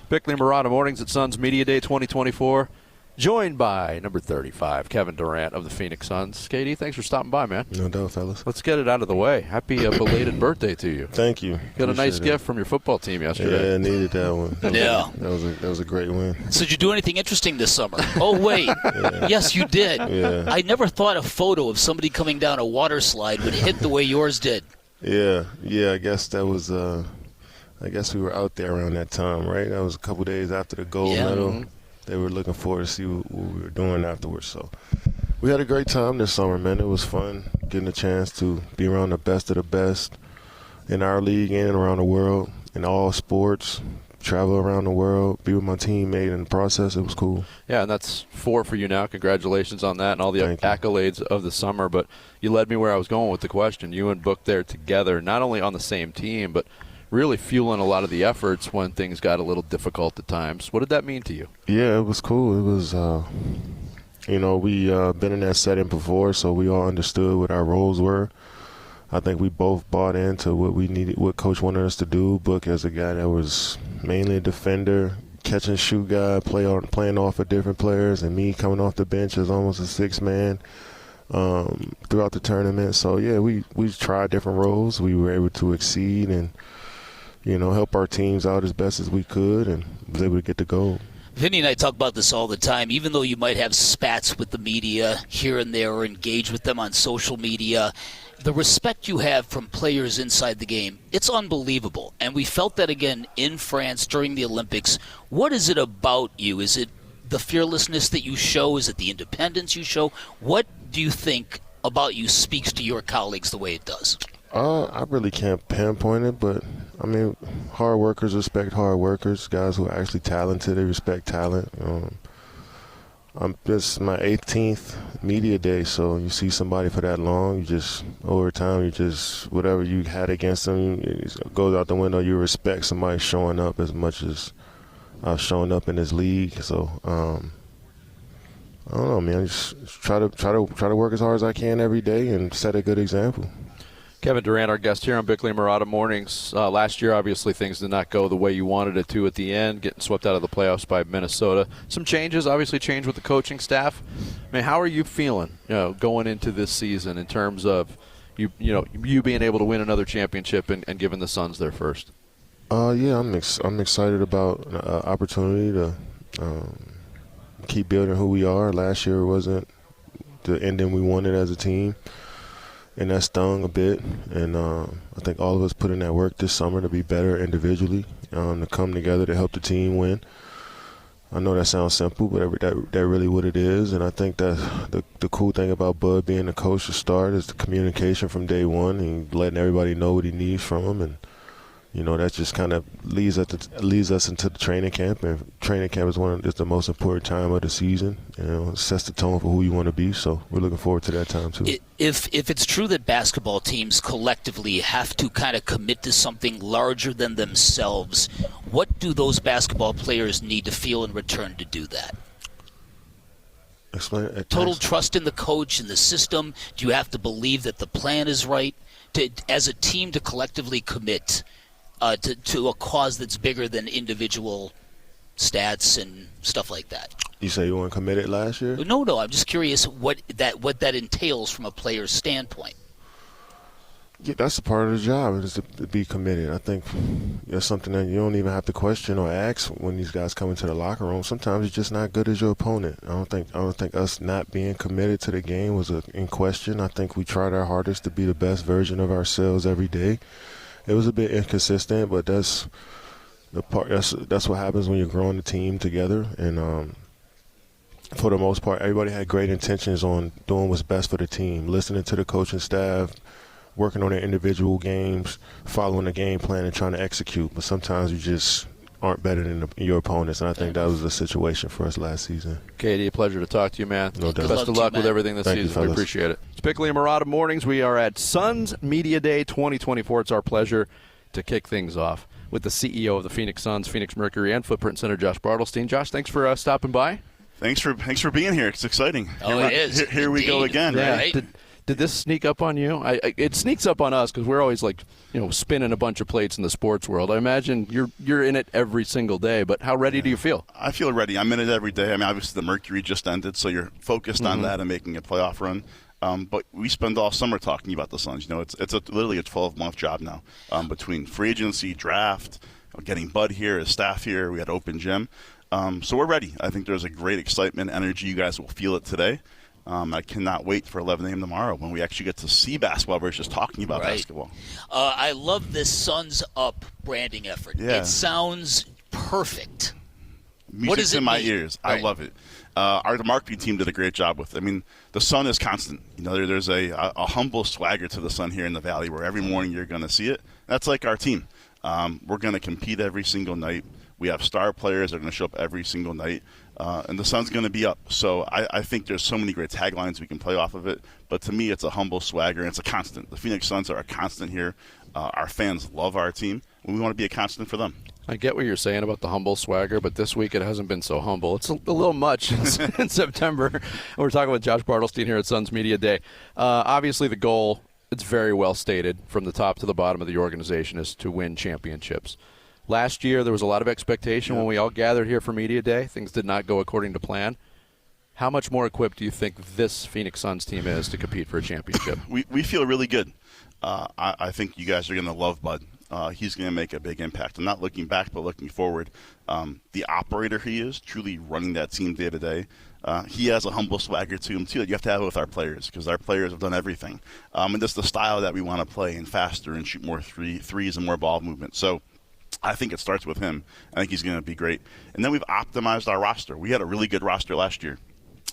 Bickley Marotta mornings at Suns Media Day 2024. Joined by number 35, Kevin Durant of the Phoenix Suns. KD, thanks for stopping by, man. No doubt, fellas. Let's get it out of the way. Happy belated birthday to you. Thank you. Got a nice gift from your football team yesterday. Yeah, I needed that one. Yeah. That was a great win. So did you do anything interesting this summer? Oh, wait. Yes, you did. Yeah. I never thought a photo of somebody coming down a water slide would hit the way yours did. Yeah. I guess that was I guess we were out there around that time, right? That was a couple days after the gold medal. Mm-hmm. They were looking forward to see what we were doing afterwards. So we had a great time this summer, man. It was fun getting a chance to be around the best of the best in our league and around the world in all sports, travel around the world, be with my teammate in the process. It was cool. Yeah, and that's 4 for you now. Congratulations on that and all the accolades of the summer. But you led me where I was going with the question. You and Book there together, not only on the same team, but really fueling a lot of the efforts when things got a little difficult at times. What did that mean to you? Yeah, it was cool. It was, we been in that setting before, so we all understood what our roles were. I think we both bought into what we needed, what Coach wanted us to do. Book as a guy that was mainly a defender, catch and shoot guy, playing off of different players, and me coming off the bench as almost a 6-man throughout the tournament. So, yeah, we tried different roles. We were able to exceed and help our teams out as best as we could, and was able to get the goal. Vinny and I talk about this all the time. Even though you might have spats with the media here and there or engage with them on social media, the respect you have from players inside the game, it's unbelievable. And we felt that again in France during the Olympics. What is it about you? Is it the fearlessness that you show? Is it the independence you show? What do you think about you speaks to your colleagues the way it does? I really can't pinpoint it, but, I mean, hard workers respect hard workers. Guys who are actually talented, they respect talent. This is my 18th media day, so you see somebody for that long, over time, whatever you had against them, it goes out the window. You respect somebody showing up as much as I've shown up in this league. So, I don't know, man. Just try to work as hard as I can every day and set a good example. Kevin Durant, our guest here on Bickley Marotta Mornings. Last year, obviously, things did not go the way you wanted it to at the end, getting swept out of the playoffs by Minnesota. Some changes, obviously, changed with the coaching staff. I mean, how are you feeling, going into this season in terms of you being able to win another championship and giving the Suns their first? Yeah, I'm excited about an opportunity to keep building who we are. Last year wasn't the ending we wanted as a team. And that stung a bit, and I think all of us put in that work this summer to be better individually, to come together to help the team win. I know that sounds simple, but that's really what it is. And I think that the cool thing about Bud being the coach to start is the communication from day one and letting everybody know what he needs from him. And that just kind of leads us into the training camp. And training camp is the most important time of the season. It sets the tone for who you want to be. So we're looking forward to that time too. If it's true that basketball teams collectively have to kind of commit to something larger than themselves, what do those basketball players need to feel in return to do that? Explain it. Total trust in the coach and the system. Do you have to believe that the plan is right? As a team to collectively commit to a cause that's bigger than individual stats and stuff like that. You say you weren't committed last year? No. I'm just curious what that entails from a player's standpoint. Yeah, that's a part of the job, is to be committed. I think that's something that you don't even have to question or ask when these guys come into the locker room. Sometimes you're just not good as your opponent. I don't think us not being committed to the game was in question. I think we tried our hardest to be the best version of ourselves every day. It was a bit inconsistent, but that's what happens when you're growing the team together. And for the most part, everybody had great intentions on doing what's best for the team, listening to the coaching staff, working on their individual games, following the game plan and trying to execute. But sometimes you just aren't better than your opponents, and I think that was the situation for us last season. KD, a pleasure to talk to you, man. No doubt. Best of luck with everything this season. We appreciate it. It's Bickley and Marotta Mornings. We are at Suns Media Day 2024. It's our pleasure to kick things off with the CEO of the Phoenix Suns, Phoenix Mercury, and Footprint Center, Josh Bartelstein. Josh, thanks for stopping by. Thanks for being here. It's exciting. Oh, it is. Here we go again. Yeah. Right? Did this sneak up on you? It sneaks up on us because we're always like, spinning a bunch of plates in the sports world. I imagine you're in it every single day, but how ready do you feel? I feel ready. I'm in it every day. I mean, obviously the Mercury just ended, so you're focused on that and making a playoff run. But we spend all summer talking about the Suns. It's literally a 12-month job now between free agency, draft, getting Bud here, his staff here. We had open gym. So we're ready. I think there's a great excitement, energy. You guys will feel it today. I cannot wait for 11 a.m. tomorrow when we actually get to see basketball versus talking about basketball. I love this Suns Up branding effort. Yeah. It sounds perfect. Music's in my ears. Right. I love it. Our marketing team did a great job with it. I mean, the Sun is constant. There's a humble swagger to the Sun here in the Valley where every morning you're going to see it. That's like our team. We're going to compete every single night. We have star players that are going to show up every single night. And the Sun's going to be up. So I think there's so many great taglines we can play off of it. But to me, it's a humble swagger, and it's a constant. The Phoenix Suns are a constant here. Our fans love our team, and we want to be a constant for them. I get what you're saying about the humble swagger, but this week it hasn't been so humble. It's a little much in September. We're talking with Josh Bartelstein here at Suns Media Day. Obviously, the goal, it's very well stated from the top to the bottom of the organization, is to win championships. Last year, there was a lot of expectation when we all gathered here for Media Day. Things did not go according to plan. How much more equipped do you think this Phoenix Suns team is to compete for a championship? We feel really good. I think you guys are going to love Bud. He's going to make a big impact. I'm not looking back, but looking forward. The operator he is, truly running that team day to day. He has a humble swagger to him, too, that you have to have with our players because our players have done everything. And that's the style that we want to play and faster and shoot more threes and more ball movement. So I think it starts with him. I think he's going to be great. And then we've optimized our roster. We had a really good roster last year.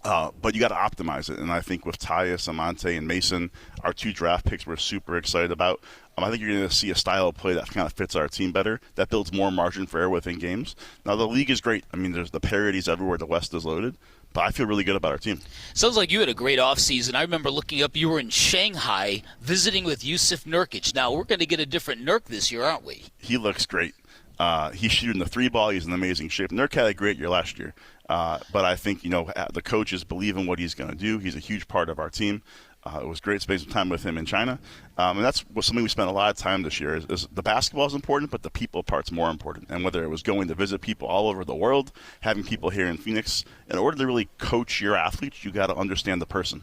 But you got to optimize it. And I think with Tyus, Amante, and Mason, our 2 draft picks we're super excited about. I think you're going to see a style of play that kind of fits our team better, that builds more margin for error within games. Now, the league is great. I mean, there's the parities everywhere. The West is loaded. But I feel really good about our team. Sounds like you had a great offseason. I remember looking up, you were in Shanghai visiting with Yusuf Nurkic. Now, we're going to get a different Nurk this year, aren't we? He looks great. He's shooting the 3-ball. He's in amazing shape. Nurk had a great year last year. But I think, the coaches believe in what he's going to do. He's a huge part of our team. It was great spending some time with him in China. And that's something we spent a lot of time this year. Is the basketball is important, but the people part's more important. And whether it was going to visit people all over the world, having people here in Phoenix, in order to really coach your athletes, you got to understand the person.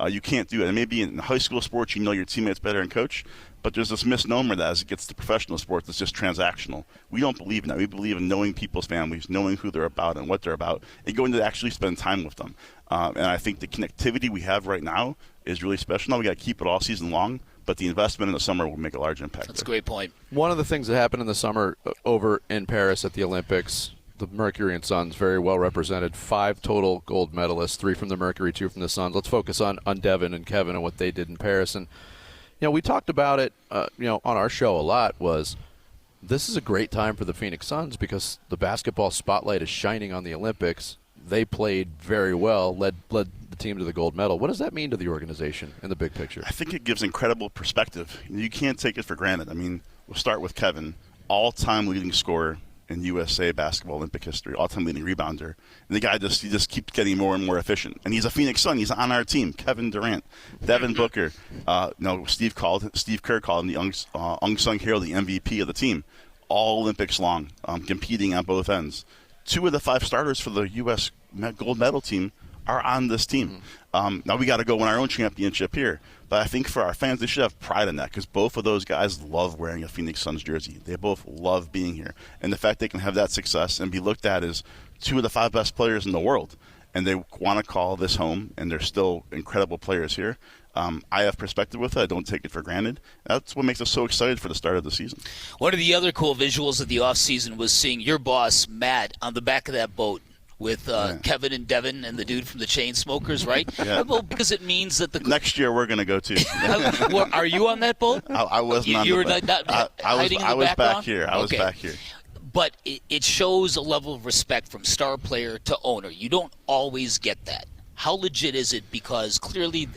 You can't do it. And maybe in high school sports, your teammates better than coach. But there's this misnomer that as it gets to professional sports, it's just transactional. We don't believe in that. We believe in knowing people's families, knowing who they're about and what they're about, and going to actually spend time with them. And I think the connectivity we have right now is really special. Now we got to keep it all season long, but the investment in the summer will make a large impact. That's a great point. One of the things that happened in the summer over in Paris at the Olympics, the Mercury and Suns very well represented. 5 total gold medalists, 3 from the Mercury, 2 from the Suns. Let's focus on Devin and Kevin and what they did in Paris. And we talked about it, on our show a lot. Was this is a great time for the Phoenix Suns because the basketball spotlight is shining on the Olympics. They played very well, led the team to the gold medal. What does that mean to the organization in the big picture? I think it gives incredible perspective. You can't take it for granted. I mean, we'll start with Kevin, all-time leading scorer in USA basketball Olympic history, all-time leading rebounder. And the guy just keeps getting more and more efficient. And he's a Phoenix Sun. He's on our team. Kevin Durant, Devin Booker. Steve Kerr called him the unsung hero, the MVP of the team. All Olympics long, competing on both ends. 2 of the 5 starters for the U.S. gold medal team are on this team. Now we got to go win our own championship here. But I think for our fans, they should have pride in that because both of those guys love wearing a Phoenix Suns jersey. They both love being here. And the fact they can have that success and be looked at as 2 of the 5 best players in the world, and they want to call this home, and they're still incredible players here. I have perspective with it. I don't take it for granted. That's what makes us so excited for the start of the season. One of the other cool visuals of the offseason was seeing your boss, Matt, on the back of that boat with Kevin and Devin and the dude from the Chainsmokers, right? Yeah. Well, because it means that next year we're going to go too. Well, are you on that boat? I was not. You were not hiding in the I was background? back here. I was back here. But it shows a level of respect from star player to owner. You don't always get that. How legit is it? Because clearly,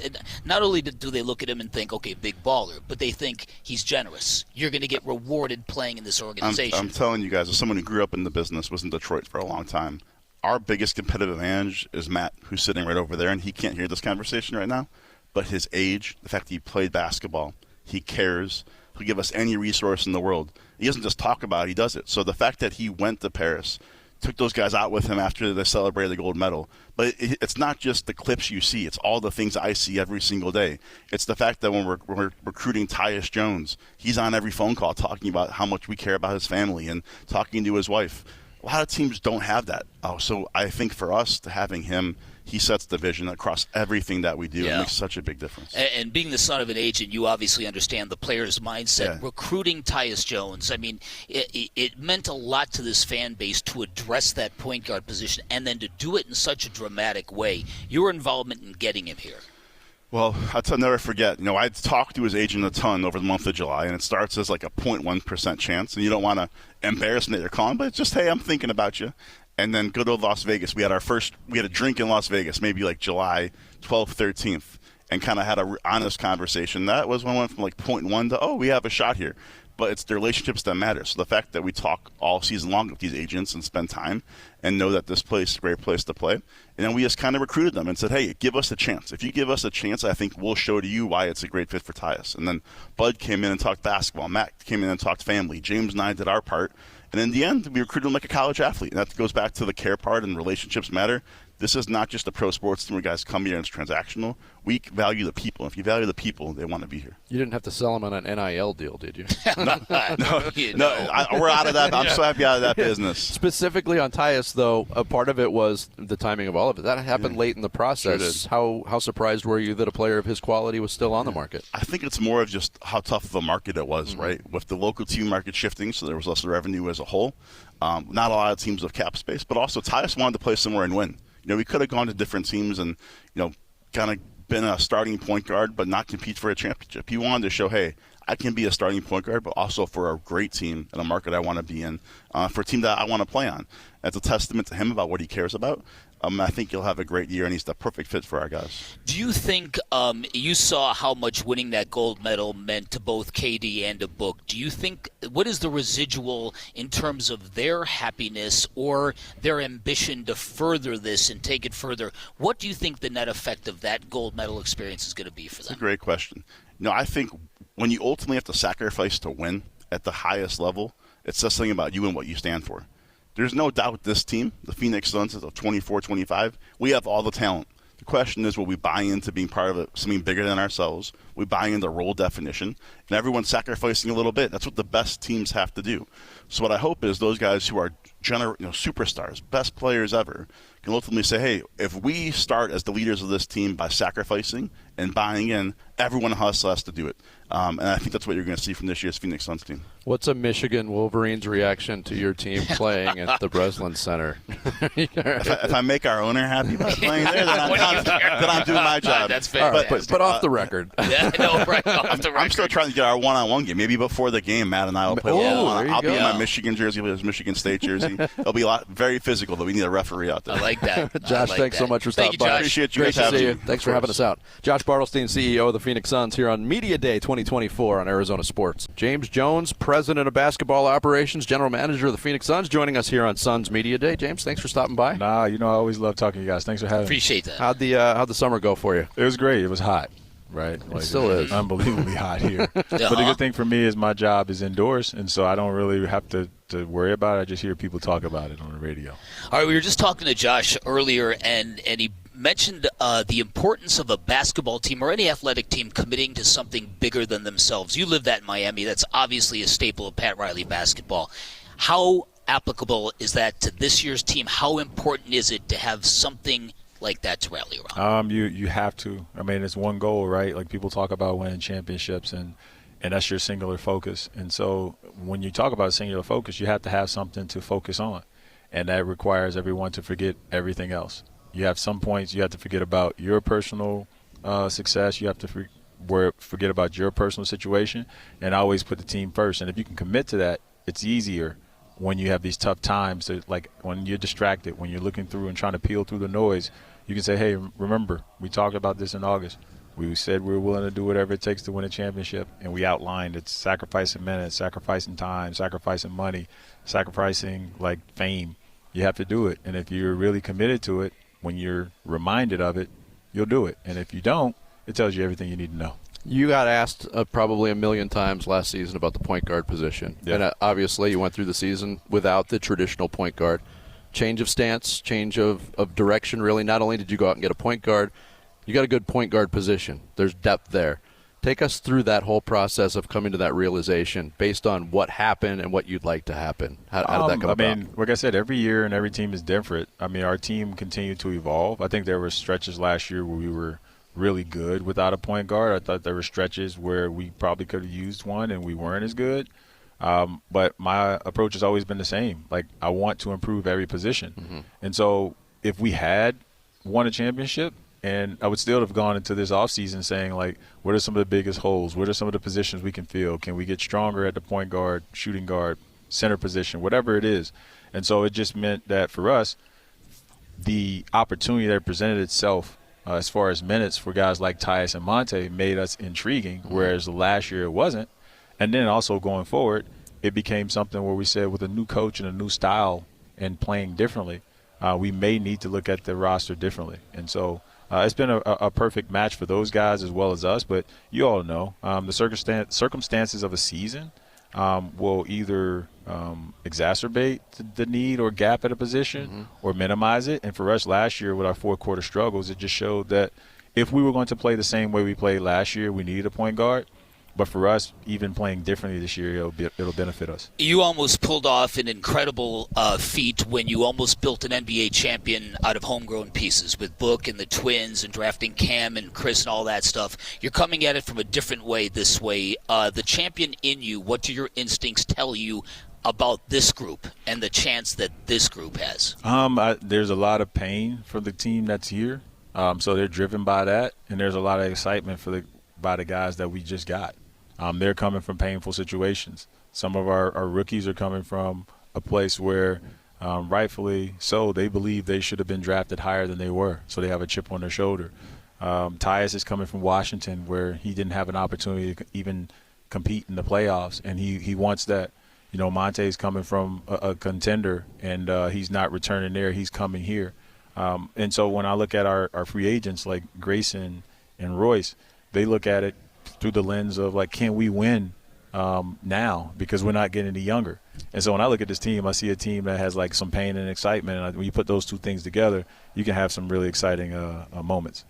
not only do they look at him and think, okay, big baller, but they think he's generous. You're going to get rewarded playing in this organization. I'm telling you guys, as someone who grew up in the business, was in Detroit for a long time, our biggest competitive advantage is Matt, who's sitting right over there, and he can't hear this conversation right now. but his age, the fact that he played basketball, he cares. He'll give us any resource in the world. He doesn't just talk about it, he does it. So the fact that he went to Paris, took those guys out with him after they celebrated the gold medal. But it's not just the clips you see. It's all the things I see every single day. It's the fact that when we're recruiting Tyus Jones, he's on every phone call talking about how much we care about his family and talking to his wife. A lot of teams don't have that. So I think for us, to having him, he sets the vision across everything that we do. Yeah. It makes such a big difference. And being the son of an agent, you obviously understand the player's mindset. Yeah. Recruiting Tyus Jones, I mean, it meant a lot to this fan base to address that point guard position and then to do it in such a dramatic way. Your involvement in getting him here. Well, I'll never forget. I talked to his agent a ton over the month of July, and it starts as like a 0.1% chance, and you don't want to embarrass him that you're calling, but it's just, hey, I'm thinking about you. And then go to Las Vegas. We had a drink in Las Vegas, maybe like July 12th, 13th, and kind of had an honest conversation. That was when we went from like 0.1 to, we have a shot here. But it's the relationships that matter. So the fact that we talk all season long with these agents and spend time and know that this place is a great place to play. And then we just kind of recruited them and said, hey, give us a chance. If you give us a chance, I think we'll show to you why it's a great fit for Tyus. And then Bud came in and talked basketball. Matt came in and talked family. James and I did our part. And in the end, we recruited him like a college athlete. And that goes back to the care part and relationships matter. This is not just a pro sports team where guys come here and it's transactional. We value the people. If you value the people, they want to be here. You didn't have to sell him on an NIL deal, did you? No, we're out of that. I'm so happy out of that business. Specifically on Tyus, though, a part of it was the timing of all of it. That happened late in the process. Sure How surprised were you that a player of his quality was still on the market? I think it's more of just how tough of a market it was, right? With the local team market shifting, so there was less revenue as a whole. Not a lot of teams with cap space, but also Tyus wanted to play somewhere and win. We could have gone to different teams and, kind of been a starting point guard but not compete for a championship. He wanted to show, hey, I can be a starting point guard, but also for a great team and a market I want to be in, for a team that I want to play on. That's a testament to him about what he cares about. I think he'll have a great year, and he's the perfect fit for our guys. Do you think you saw how much winning that gold medal meant to both KD and to Book? Do you think what is the residual in terms of their happiness or their ambition to further this and take it further? What do you think the net effect of that gold medal experience is going to be for them? That's a great question. I think when you ultimately have to sacrifice to win at the highest level, it says something about you and what you stand for. There's no doubt this team, the Phoenix Suns of 24-25, we have all the talent. The question is, will we buy into being part of something bigger than ourselves? We buy into role definition, and everyone's sacrificing a little bit. That's what the best teams have to do. So what I hope is those guys who are superstars, best players ever, can ultimately say, hey, if we start as the leaders of this team by sacrificing and buying in, everyone else has to do it. And I think that's what you're going to see from this year's Phoenix Suns team. What's a Michigan Wolverines reaction to your team playing at the Breslin Center? if I make our owner happy by playing there, then I'm doing my job. That's fair. But off the record. I'm still trying to get our one-on-one game. Maybe before the game, Matt and I will play one-on-one. I'll be in my Michigan jersey, his Michigan State jersey. It'll be very physical, but we need a referee out there. I like that. Josh, thanks so much for stopping by. Appreciate you Great guys having me. Thanks for having us out. Josh Bartelstein, CEO of the Phoenix Suns, here on Media Day 2024 on Arizona Sports. James Jones, President of Basketball Operations, General Manager of the Phoenix Suns, joining us here on Suns Media Day. James, thanks for stopping by. I always love talking to you guys. Thanks for having me. Appreciate that. How'd the summer go for you? It was great. It was hot, right? It still is. Unbelievably hot here. But the good thing for me is my job is indoors, and so I don't really have to worry about it. I just hear people talk about it on the radio. All right, we were just talking to Josh earlier, and he mentioned the importance of a basketball team or any athletic team committing to something bigger than themselves. You live that in Miami. That's obviously a staple of Pat Riley basketball. How applicable is that to this year's team? How important is it to have something like that to rally around? You have to. I mean, it's one goal, right? Like people talk about winning championships, and that's your singular focus. And so when you talk about singular focus, you have to have something to focus on, and that requires everyone to forget everything else. You have some points you have to forget about your personal success. You have to forget about your personal situation, and always put the team first. And if you can commit to that, it's easier when you have these tough times. Like when you're distracted, when you're looking through and trying to peel through the noise, you can say, hey, remember, we talked about this in August. We said we were willing to do whatever it takes to win a championship, and we outlined it's sacrificing minutes, sacrificing time, sacrificing money, sacrificing fame. You have to do it. And if you're really committed to it, when you're reminded of it, you'll do it. And if you don't, it tells you everything you need to know. You got asked probably a million times last season about the point guard position. Yeah. And obviously you went through the season without the traditional point guard. Change of stance, change of direction, really. Not only did you go out and get a point guard, you got a good point guard position. There's depth there. Take us through that whole process of coming to that realization based on what happened and what you'd like to happen. How did that come about? I mean, like I said, every year and every team is different. I mean, our team continued to evolve. I think there were stretches last year where we were really good without a point guard. I thought there were stretches where we probably could have used one and we weren't as good. But my approach has always been the same. Like, I want to improve every position. Mm-hmm. And so if we had won a championship, and I would still have gone into this offseason saying, like, what are some of the biggest holes? What are some of the positions we can fill? Can we get stronger at the point guard, shooting guard, center position, whatever it is? And so it just meant that for us, the opportunity that presented itself as far as minutes for guys like Tyus and Monte made us intriguing, whereas last year it wasn't. And then also going forward, it became something where we said with a new coach and a new style and playing differently, we may need to look at the roster differently. And so it's been a perfect match for those guys as well as us. But you all know the circumstances of a season will either exacerbate the need or gap at a position or minimize it. And for us last year with our fourth-quarter struggles, it just showed that if we were going to play the same way we played last year, we needed a point guard. But for us, even playing differently this year, it'll benefit us. You almost pulled off an incredible feat when you almost built an NBA champion out of homegrown pieces with Book and the Twins and drafting Cam and Chris and all that stuff. You're coming at it from a different way this way. The champion in you, what do your instincts tell you about this group and the chance that this group has? There's a lot of pain for the team that's here, so they're driven by that, and there's a lot of excitement by the guys that we just got. They're coming from painful situations. Some of our rookies are coming from a place where, rightfully so, they believe they should have been drafted higher than they were, so they have a chip on their shoulder. Tyus is coming from Washington, where he didn't have an opportunity to even compete in the playoffs, and he wants that. You know, Monte's coming from a contender, and he's not returning there. He's coming here. And so when I look at our free agents like Grayson and Royce, they look at it through the lens of, like, can we win now because we're not getting any younger? And so when I look at this team, I see a team that has, like, some pain and excitement. And when you put those two things together, you can have some really exciting moments.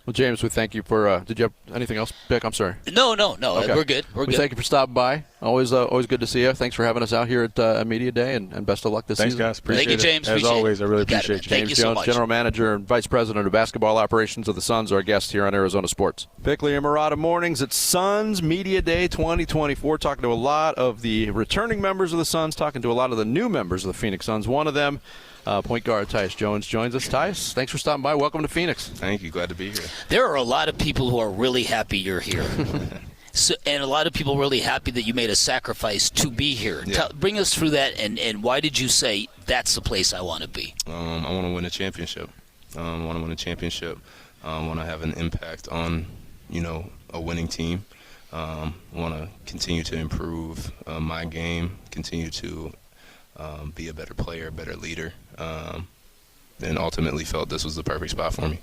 Well, James, we thank you for did you have anything else, Bick? I'm sorry. No. Okay. We're good. We thank you for stopping by. Always good to see you. Thanks for having us out here at Media Day, and best of luck this season. Thanks, guys. Appreciate Thank you, James. As always, I really appreciate you. Thank you James so Jones, much. General Manager and Vice President of Basketball Operations of the Suns, our guest here on Arizona Sports. Bickley and Marotta mornings at Suns Media Day 2024. Talking to a lot of the returning members of the Suns, talking to a lot of the new members of the Phoenix Suns. One of them, point guard Tyus Jones, joins us. Tyus, thanks for stopping by. Welcome to Phoenix. Thank you. Glad to be here. There are a lot of people who are really happy you're here. And a lot of people really happy that you made a sacrifice to be here. Yeah. Bring us through that, and why did you say that's the place I want to be? I want to win a championship. I want to have an impact on, a winning team. I want to continue to improve my game, continue to be a better player, better leader, and ultimately felt this was the perfect spot for me.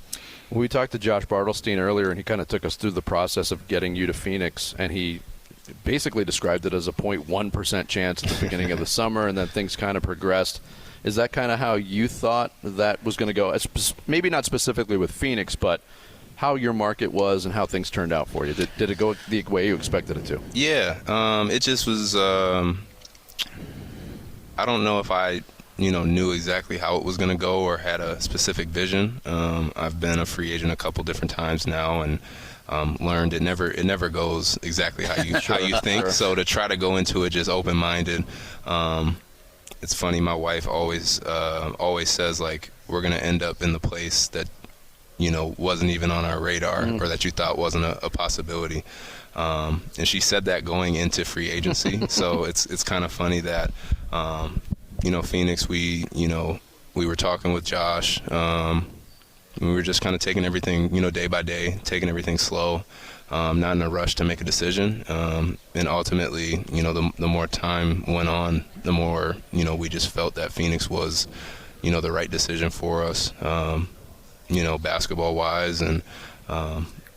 We talked to Josh Bartelstein earlier, and he kind of took us through the process of getting you to Phoenix, and he basically described it as a 0.1% chance at the beginning of the summer, and then things kind of progressed. Is that kind of how you thought that was going to go? Maybe not specifically with Phoenix, but how your market was and how things turned out for you. Did it go the way you expected it to? Yeah, it just was I don't know if I knew exactly how it was going to go or had a specific vision. I've been a free agent a couple different times now, and learned it never goes exactly how you how you think. So to try to go into it just open-minded, it's funny. My wife always says, like, we're going to end up in the place that wasn't even on our radar or that you thought wasn't a possibility. And she said that going into free agency. So it's kind of funny that. Phoenix, we were talking with Josh. We were just kind of taking everything, day by day, taking everything slow, not in a rush to make a decision. And ultimately, the more time went on, the more, we just felt that Phoenix was, the right decision for us, basketball-wise. And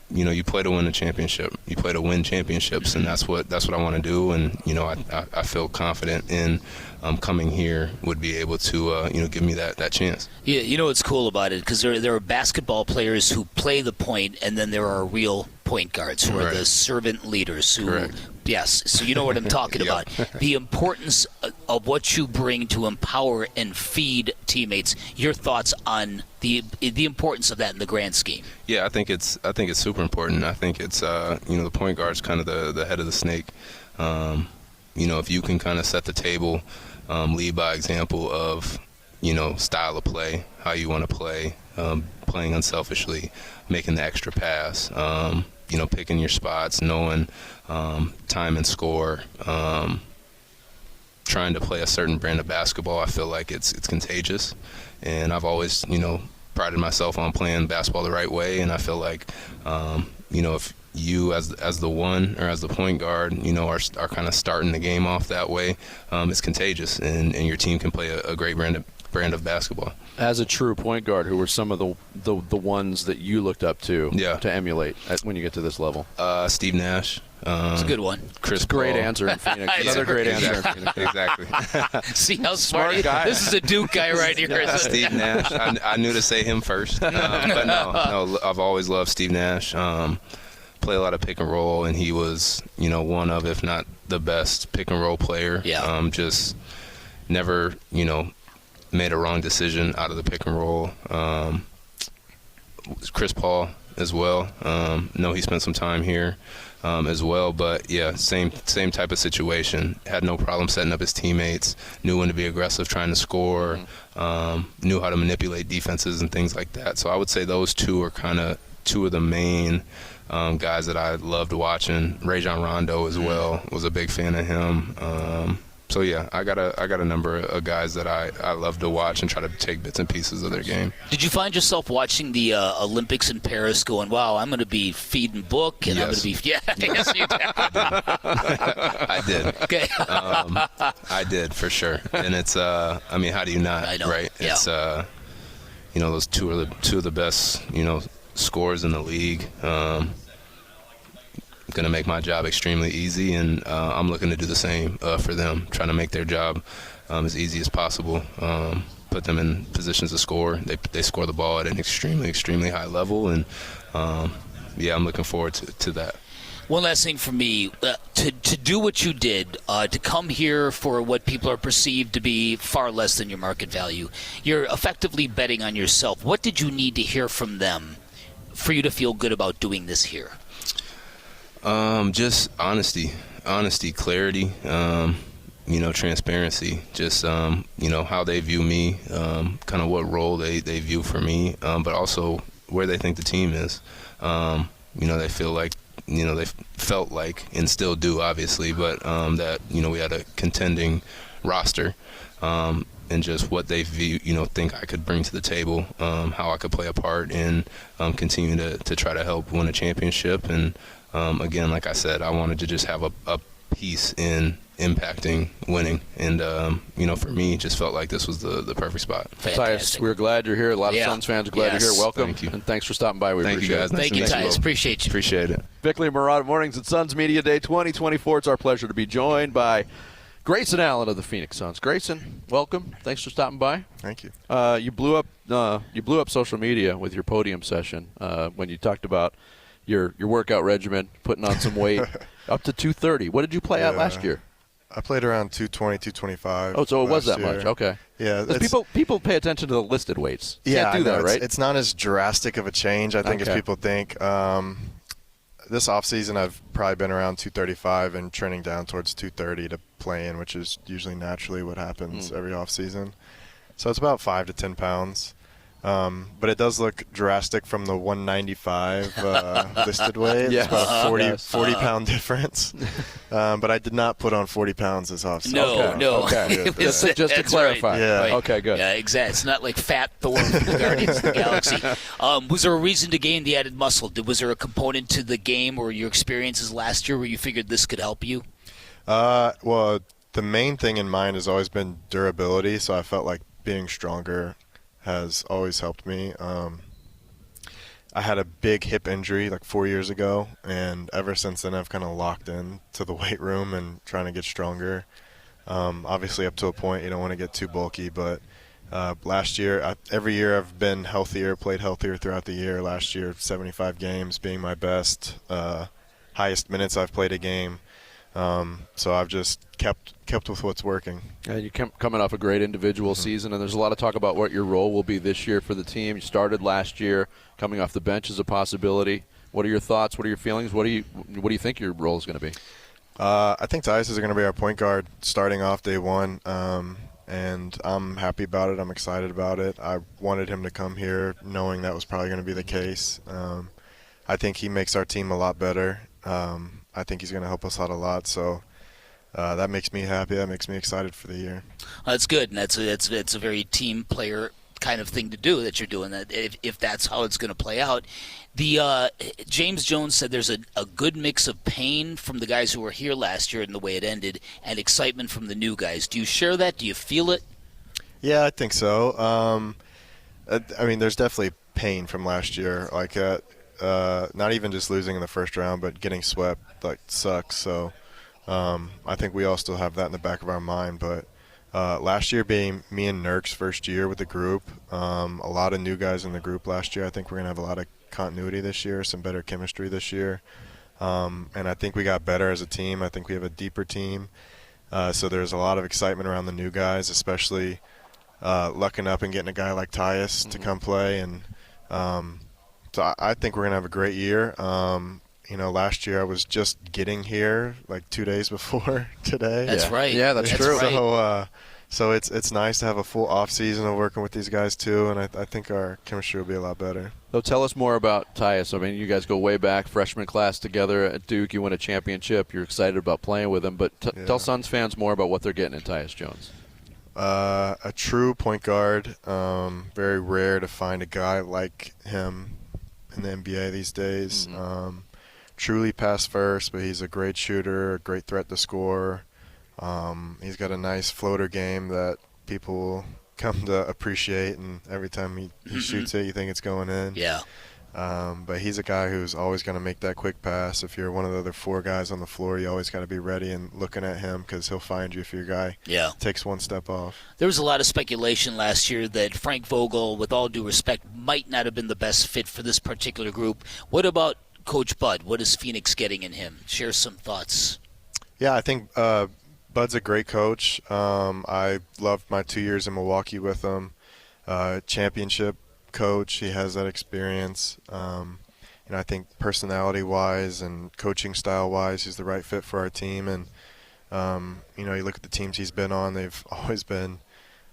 you play to win a championship. You play to win championships, and that's what I want to do. And I feel confident in coming here would be able to give me that chance. Yeah, you know what's cool about it, because there are basketball players who play the point, and then there are real point guards who are the servant leaders who. Correct. Yes, so you know what I'm talking about. The importance of what you bring to empower and feed teammates. Your thoughts on the importance of that in the grand scheme? Yeah, I think it's super important. I think it's the point guard's kind of the head of the snake. If you can kind of set the table, lead by example of style of play, how you want to play, playing unselfishly, making the extra pass. Picking your spots, knowing time and score, trying to play a certain brand of basketball. I feel like it's contagious, and I've always prided myself on playing basketball the right way. And I feel like if you as the one or as the point guard are kind of starting the game off that way, it's contagious, and your team can play a great brand of basketball. As a true point guard, who were some of the ones that you looked up to emulate when you get to this level? Steve Nash. It's a good one. Chris Great Paul. answer in Phoenix. Another great answer in Phoenix. Exactly. See how smart guy. This is a Duke guy right here. Steve Nash. I knew to say him first. But no, I've always loved Steve Nash. Play a lot of pick and roll, and he was, one of, if not the best pick and roll player. Yeah. Just never, made a wrong decision out of the pick and roll. Chris Paul as well. Know he spent some time here as well, but yeah, same type of situation. Had no problem setting up his teammates. Knew when to be aggressive, trying to score. Knew how to manipulate defenses and things like that. So I would say those two are kind of two of the main guys that I loved watching. Rajon Rondo as well. Was a big fan of him. So yeah, I got a number of guys that I love to watch and try to take bits and pieces of their game. Did you find yourself watching the Olympics in Paris going, wow, I'm going to be feeding book, and Yes. I'm going to be, yes, you did. I did. Okay. I did for sure. And it's how do you not? I know. Right? Yeah. It's those two of the best scorers in the league. Going to make my job extremely easy, and I'm looking to do the same for them, trying to make their job as easy as possible, put them in positions to score. They score the ball at an extremely, extremely high level, and I'm looking forward to that. One last thing for me, to do what you did, to come here for what people are perceived to be far less than your market value, you're effectively betting on yourself. What did you need to hear from them for you to feel good about doing this here? Just honesty, clarity, transparency, just, how they view me, kind of what role they view for me, but also where they think the team is. They feel like, they felt like, and still do, obviously, but that, we had a contending roster, and just what they view, think I could bring to the table, how I could play a part in continue to try to help win a championship. And again, like I said, I wanted to just have a piece in impacting winning. And, for me, it just felt like this was the perfect spot. Tyus, we're glad you're here. A lot of Suns fans are glad you're here. Welcome. Thank you. And thanks for stopping by. We Thank appreciate you, guys. it. Thank you, Tyus. Appreciate you. Appreciate it. Bickley Marotta Mornings at Suns Media Day 2024. It's our pleasure to be joined by Grayson Allen of the Phoenix Suns. Grayson, welcome. Thanks for stopping by. Thank you. You blew up social media with your podium session when you talked about your workout regimen, putting on some weight, up to 230. What did you play at last year? I played around 220, 225. Oh, so it was that year. much. Okay. Yeah. People pay attention to the listed weights. Yeah, Can't do that, right? It's not as drastic of a change, I think, as people think. This offseason, I've probably been around 235 and trending down towards 230 to play in, which is usually naturally what happens every offseason. So it's about 5 to 10 pounds. But it does look drastic from the 195 listed weight. Yes. It's about a 40 pound difference. But I did not put on 40 pounds this offseason. No. Okay. Just to clarify. Right. Yeah. Right. Okay, good. Yeah, exactly. It's not like Fat Thor from the Guardians of the Galaxy. Was there a reason to gain the added muscle? Was there a component to the game or your experiences last year where you figured this could help you? Well, the main thing in mind has always been durability, so I felt like being stronger has always helped me. I had a big hip injury like 4 years ago, and ever since then I've kind of locked in to the weight room and trying to get stronger. Obviously, up to a point, you don't want to get too bulky, but last year, every year I've been healthier, played healthier throughout the year. Last year, 75 games being my best, highest minutes I've played a game. So I've just kept with what's working. And you coming off a great individual season, and there's a lot of talk about what your role will be this year for the team. You started last year. Coming off the bench is a possibility. What are your thoughts? What are your feelings? What do you think your role is going to be? I think Tyus is going to be our point guard starting off day one, and I'm happy about it. I'm excited about it. I wanted him to come here knowing that was probably going to be the case. I think he makes our team a lot better. I think he's going to help us out a lot, so that makes me happy. That makes me excited for the year. That's good, and it's a very team player kind of thing to do that you're doing. That if that's how it's going to play out. The James Jones said there's a good mix of pain from the guys who were here last year and the way it ended, and excitement from the new guys. Do you share that? Do you feel it? Yeah, I think so. I mean, there's definitely pain from last year. Like, not even just losing in the first round, but getting swept sucks. So I think we all still have that in the back of our mind. But last year being me and Nurk's first year with the group, a lot of new guys in the group last year. I think we're going to have a lot of continuity this year, some better chemistry this year. And I think we got better as a team. I think we have a deeper team. So there's a lot of excitement around the new guys, especially lucking up and getting a guy like Tyus to come play. And so I think we're going to have a great year. Last year I was just getting here like 2 days before today. That's right. Yeah, that's true. Right. So it's nice to have a full off season of working with these guys too, and I think our chemistry will be a lot better. So tell us more about Tyus. I mean, you guys go way back, freshman class together at Duke. You win a championship. You're excited about playing with him. But tell Suns fans more about what they're getting in Tyus Jones. A true point guard. Very rare to find a guy like him in the NBA these days. Mm-hmm. Truly pass first, but he's a great shooter, a great threat to score. He's got a nice floater game that people come to appreciate, and every time he shoots it, you think it's going in. Yeah. But he's a guy who's always going to make that quick pass. If you're one of the other four guys on the floor, you always got to be ready and looking at him because he'll find you if your guy takes one step off. There was a lot of speculation last year that Frank Vogel, with all due respect, might not have been the best fit for this particular group. What about Coach Bud? What is Phoenix getting in him? Share some thoughts. Yeah, I think Bud's a great coach. I loved my 2 years in Milwaukee with him. Championship coach. He has that experience. I think personality-wise and coaching style-wise, he's the right fit for our team. And, you look at the teams he's been on, they've always been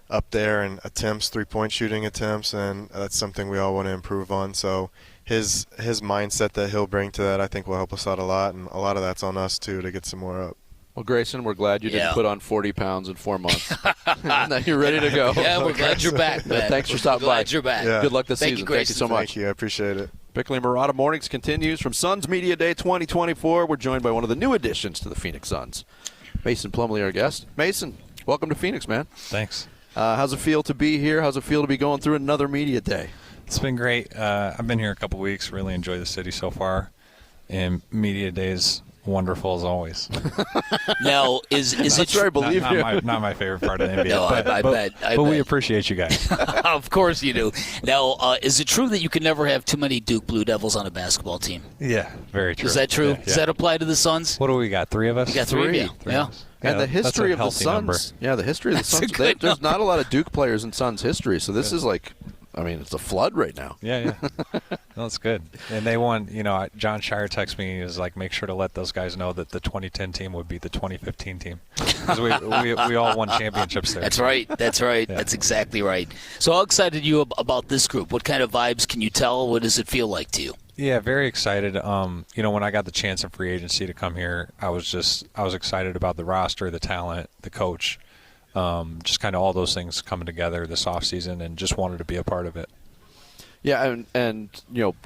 up there in attempts, three-point shooting attempts, and that's something we all want to improve on. So his mindset that he'll bring to that, I think, will help us out a lot, and a lot of that's on us, too, to get some more up. Well, Grayson, we're glad you didn't put on 40 pounds in 4 months. Now you're ready to go. Yeah, we're glad you're back, man. Thanks for stopping by. Glad you're back. Yeah. Good luck this season. You, Grayson. Thank you so much. Thank you. I appreciate it. Bickley Marotta Mornings continues from Suns Media Day 2024. We're joined by one of the new additions to the Phoenix Suns, Mason Plumlee, our guest. Mason, welcome to Phoenix, man. Thanks. How's it feel to be here? How's it feel to be going through another media day? It's been great. I've been here a couple weeks. Really enjoyed the city so far. And media days, wonderful as always. Now, is it true? I believe you. Not my favorite part of the NBA. No, I bet. But we appreciate you guys. Of course you do. Now, is it true that you can never have too many Duke Blue Devils on a basketball team? Yeah, very true. Is that true? Yeah. Does that apply to the Suns? What do we got, 3 of us? We got three of you. Three Yeah. of us. And the history of the healthy Suns. number. Yeah, the history of the That's a Suns. good There's number. not a lot of Duke players in Suns history, so this is like, it's a flood right now. Yeah. No, it's good. And they won, John Shire texted me, he was like, make sure to let those guys know that the 2010 team would be the 2015 team. Because we all won championships there. That's right. Yeah. That's exactly right. So how excited are you about this group? What kind of vibes can you tell? What does it feel like to you? Yeah, very excited. When I got the chance in free agency to come here, I was excited about the roster, the talent, the coach, just kind of all those things coming together this offseason, and just wanted to be a part of it. Yeah, and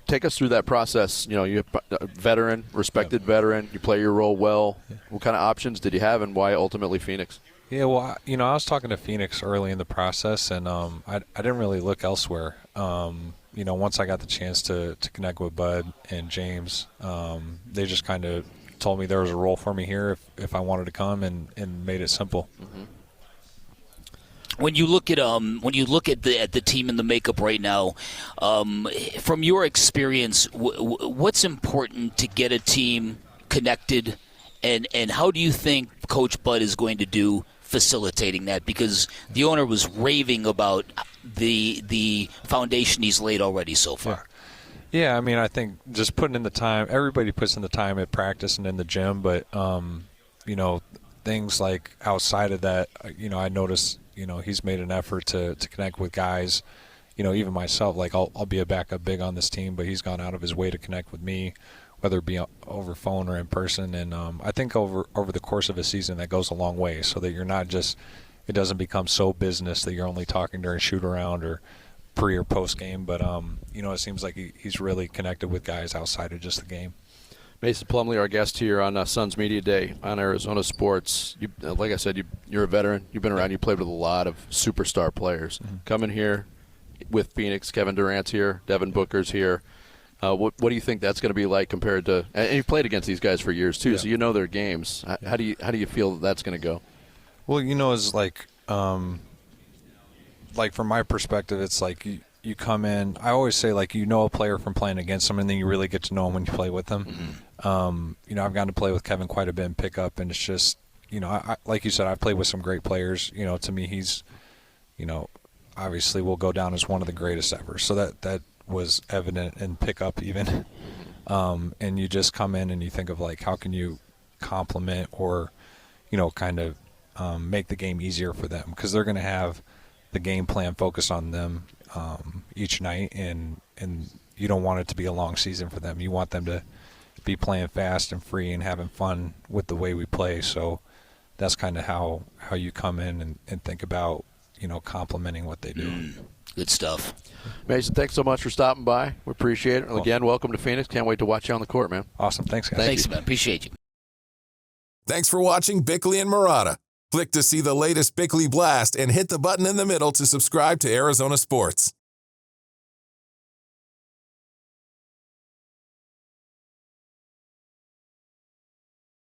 take us through that process. You're a veteran, respected veteran. You play your role well. What kind of options did you have, and why ultimately Phoenix? Yeah, well, I was talking to Phoenix early in the process, and I didn't really look elsewhere. once I got the chance to connect with Bud and James, they just kind of told me there was a role for me here if I wanted to come, and made it simple. Mm-hmm. When you look at the team and the makeup right now, from your experience, what's important to get a team connected, and how do you think Coach Bud is going to do facilitating that? Because the owner was raving about the foundation he's laid already so far. Yeah, I mean, I think just putting in the time. Everybody puts in the time at practice and in the gym, but things like outside of that, I noticed. He's made an effort to connect with guys. Even myself, like I'll be a backup big on this team, but he's gone out of his way to connect with me, whether it be over phone or in person. And I think over the course of a season, that goes a long way, so that you're not just, it doesn't become so business that you're only talking during shoot around or pre or post game. But it seems like he's really connected with guys outside of just the game. Mason Plumlee, our guest here on Suns Media Day on Arizona Sports. Like I said, you're a veteran. You've been around. You played with a lot of superstar players. Mm-hmm. Coming here with Phoenix, Kevin Durant's here, Devin Booker's here. What do you think that's going to be like compared to? And you've played against these guys for years too, so you know their games. How do you feel that's going to go? Well, it's like from my perspective, it's like you come in. I always say, like, a player from playing against them, and then you really get to know them when you play with them. Mm-hmm. I've gotten to play with Kevin quite a bit in pickup, and it's just, I like you said, I've played with some great players. To me, he's, obviously will go down as one of the greatest ever. So that was evident in pickup even. And you just come in and you think of, like, how can you complement or, kind of make the game easier for them, because they're going to have the game plan focused on them each night, and you don't want it to be a long season for them. You want them to be playing fast and free and having fun with the way we play. So that's kind of how you come in and think about, complementing what they do. Good stuff. Mason, thanks so much for stopping by. We appreciate it. Again, welcome to Phoenix. Can't wait to watch you on the court, man. Awesome. Thanks, guys. Thanks, man. Appreciate you. Thanks for watching Bickley and Marotta. Click to see the latest Bickley Blast and hit the button in the middle to subscribe to Arizona Sports.